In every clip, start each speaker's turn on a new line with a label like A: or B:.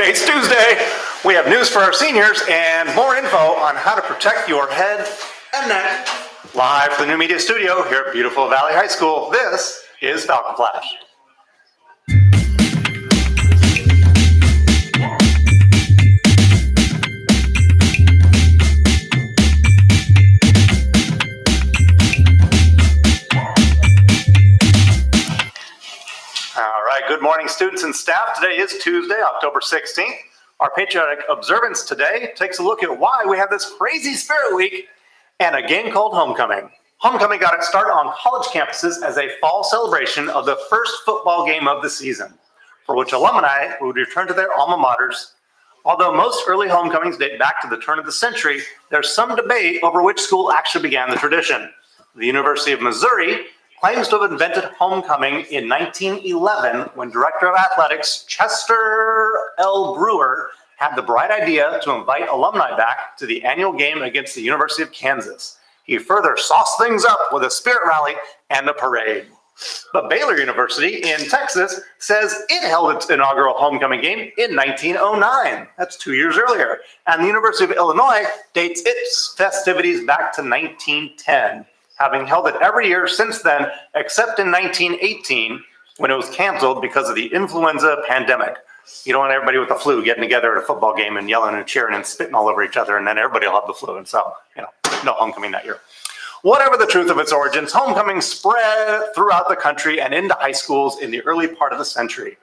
A: Today's Tuesday. We have news for our seniors and more info on how to protect your head and neck. Live from the new media studio here at beautiful Valley High School, this is Falcon Flash. All right, good morning, students and staff. Today is Tuesday, October 16th. Our patriotic observance today takes a look at why we have this crazy spirit week and a game called Homecoming. Homecoming got its start on college campuses as a fall celebration of the first football game of the season, for which alumni would return to their alma maters. Although most early homecomings date back to the turn of the century, there's some debate over which school actually began the tradition. The University of Missouri claims to have invented homecoming in 1911 when Director of Athletics Chester L. Brewer had the bright idea to invite alumni back to the annual game against the University of Kansas. He further sauced things up with a spirit rally and a parade. But Baylor University in Texas says it held its inaugural homecoming game in 1909. That's 2 years earlier. And the University of Illinois dates its festivities back to 1910. Having held it every year since then, except in 1918, when it was canceled because of the influenza pandemic. You don't want everybody with the flu getting together at a football game and yelling and cheering and spitting all over each other, and then everybody will have the flu, and so, no homecoming that year. Whatever the truth of its origins, homecoming spread throughout the country and into high schools in the early part of the century.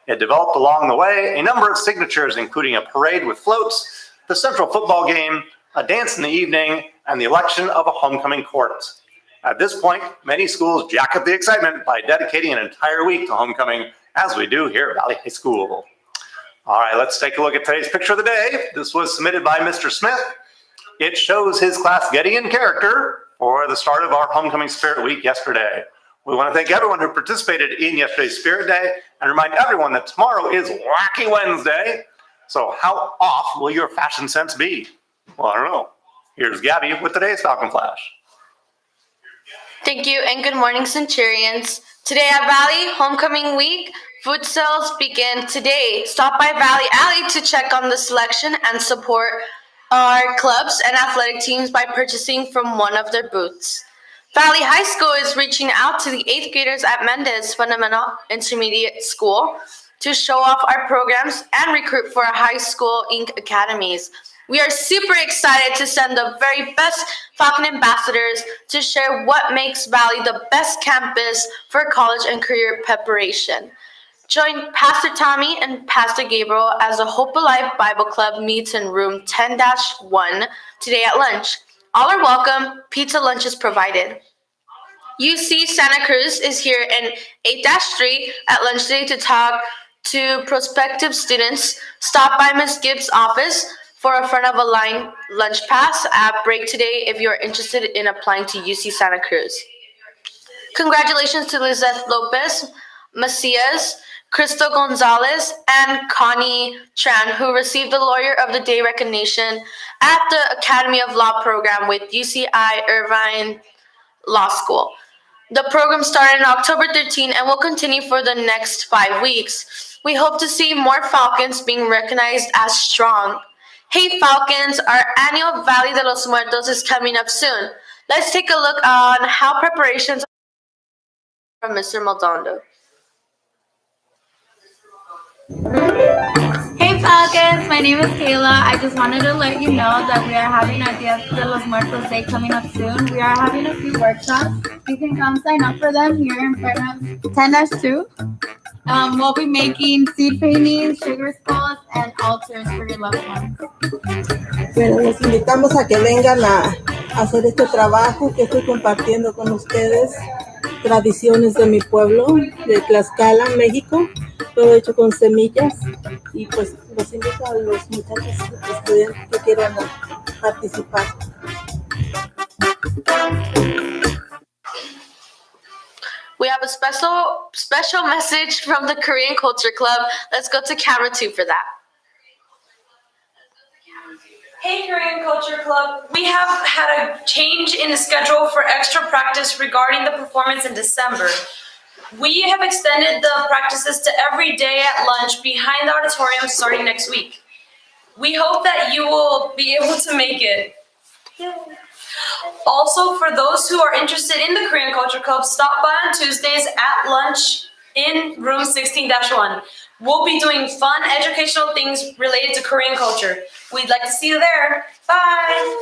A: It developed along the way a number of signatures, including a parade with floats, the central football game, a dance in the evening, and the election of a homecoming court. At this point, many schools jack up the excitement by dedicating an entire week to homecoming, as we do here at Valley High School. All right, let's take a look at today's picture of the day. This was submitted by Mr. Smith. It shows his class getting in character for the start of our Homecoming Spirit Week yesterday. We want to thank everyone who participated in yesterday's Spirit Day and remind everyone that tomorrow is Wacky Wednesday. So how off will your fashion sense be? Well, I don't know. Here's Gabby with today's Falcon Flash.
B: Thank you and good morning, Centurions. Today at Valley Homecoming Week, food sales begin today. Stop by Valley Alley to check on the selection and support our clubs and athletic teams by purchasing from one of their booths. Valley High School is reaching out to the 8th graders at Mendez Fundamental Intermediate School to show off our programs and recruit for our high school Inc. academies. We are super excited to send the very best Falcon ambassadors to share what makes Valley the best campus for college and career preparation. Join Pastor Tommy and Pastor Gabriel as the Hope Alive Bible Club meets in room 10-1 today at lunch. All are welcome. Pizza lunch is provided. UC Santa Cruz is here in 8-3 at lunch today to talk to prospective students. Stop by Ms. Gibbs' office for a front of a line lunch pass at break today if you're interested in applying to UC Santa Cruz. Congratulations to Lizeth Lopez, Macias, Crystal Gonzalez, and Connie Tran, who received the Lawyer of the Day recognition at the Academy of Law program with UCI Irvine Law School. The program started on October 13 and will continue for the next 5 weeks. We hope to see more Falcons being recognized as strong. Hey Falcons, our annual Valley de los Muertos is coming up soon. Let's take a look on how preparations are from Mr. Maldondo.
C: Hey Falcons, my name is Kayla. I just wanted to let you know that we are having a Dia de los Muertos Day coming up soon. We are having a few workshops. You can come sign up for them here in front of 10-2. We'll be making seed paintings, sugar skulls, and altars for your loved ones.
D: Bueno, los invitamos a que vengan a hacer este trabajo que estoy compartiendo con ustedes. Tradiciones de mi pueblo, de Tlaxcala, México. Todo hecho con semillas. Y pues los invito a los muchachos estudiantes que quieran participar.
B: We have a special message from the Korean Culture Club. Let's go to camera 2 for that.
E: Hey Korean Culture Club, we have had a change in the schedule for extra practice regarding the performance in December. We have extended the practices to every day at lunch behind the auditorium starting next week. We hope that you will be able to make it. Yay. Also, for those who are interested in the Korean Culture Club, stop by on Tuesdays at lunch in room 16-1. We'll be doing fun educational things related to Korean culture. We'd like to see you there. Bye.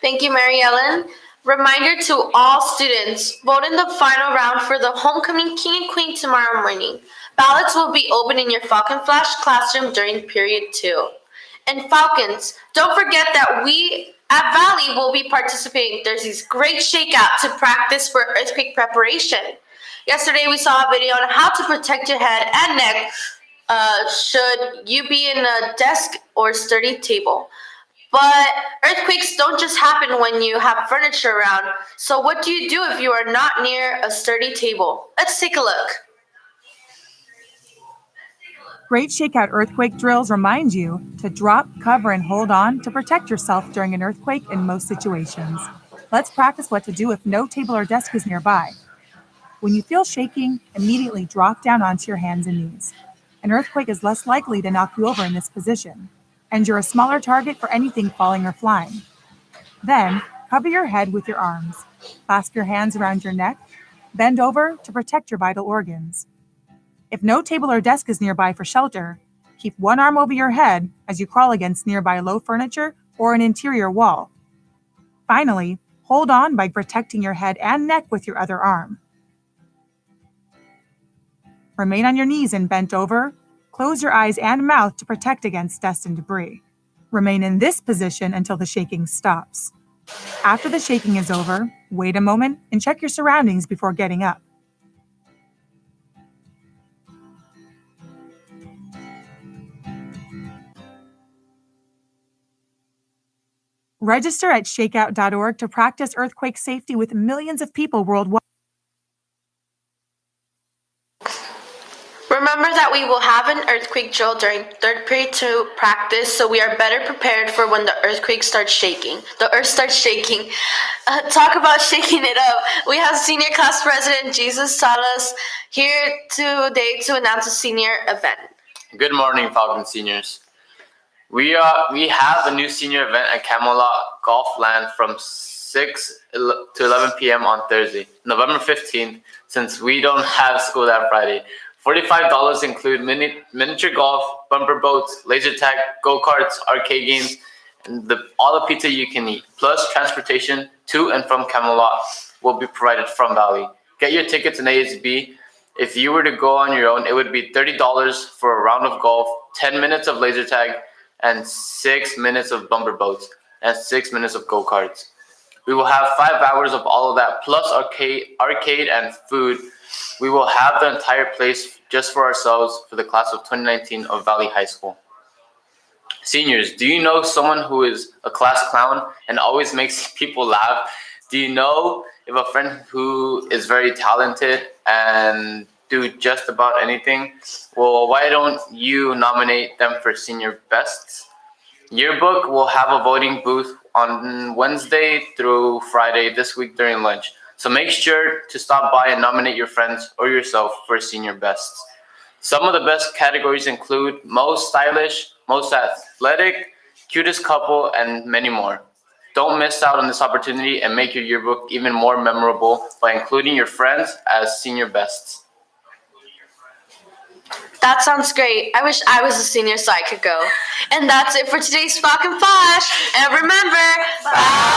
B: Thank you, Mary Ellen. Reminder to all students, vote in the final round for the Homecoming King and Queen tomorrow morning. Ballots will be open in your Falcon Flash classroom during period 2. And Falcons, don't forget that we at Valley will be participating. There's this great shakeout to practice for earthquake preparation. Yesterday we saw a video on how to protect your head and neck should you be in a desk or sturdy table. But earthquakes don't just happen when you have furniture around. So what do you do if you are not near a sturdy table? Let's take a look.
F: Great Shakeout earthquake drills remind you to drop, cover, and hold on to protect yourself during an earthquake in most situations. Let's practice what to do if no table or desk is nearby. When you feel shaking, immediately drop down onto your hands and knees. An earthquake is less likely to knock you over in this position, and you're a smaller target for anything falling or flying. Then, cover your head with your arms. Clasp your hands around your neck. Bend over to protect your vital organs. If no table or desk is nearby for shelter, keep one arm over your head as you crawl against nearby low furniture or an interior wall. Finally, hold on by protecting your head and neck with your other arm. Remain on your knees and bent over. Close your eyes and mouth to protect against dust and debris. Remain in this position until the shaking stops. After the shaking is over, wait a moment and check your surroundings before getting up. Register at shakeout.org to practice earthquake safety with millions of people worldwide.
B: Remember that we will have an earthquake drill during third period to practice, so we are better prepared for when the earthquake starts shaking. The earth starts shaking. Talk about shaking it up. We have Senior Class President Jesus Salas here today to announce a senior event.
G: Good morning, Falcon seniors. We have a new senior event at Camelot Golf Land from 6 to 11 p.m. on Thursday, November 15th, since we don't have school that Friday. $45 include miniature golf, bumper boats, laser tag, go-karts, arcade games, and all the pizza you can eat, plus transportation to and from Camelot will be provided from Valley. Get your tickets in ASB. If you were to go on your own, it would be $30 for a round of golf, 10 minutes of laser tag, and 6 minutes of bumper boats, and 6 minutes of go-karts. We will have 5 hours of all of that, plus arcade and food. We will have the entire place just for ourselves for the class of 2019 of Valley High School. Seniors, do you know someone who is a class clown and always makes people laugh? Do you know if a friend who is very talented and do just about anything? Well, why don't you nominate them for senior bests? Yearbook will have a voting booth on Wednesday through Friday this week during lunch. So make sure to stop by and nominate your friends or yourself for senior bests. Some of the best categories include most stylish, most athletic, cutest couple, and many more. Don't miss out on this opportunity and make your yearbook even more memorable by including your friends as senior bests.
B: That sounds great. I wish I was a senior so I could go. And that's it for today's Falcon Flash. And remember, bye.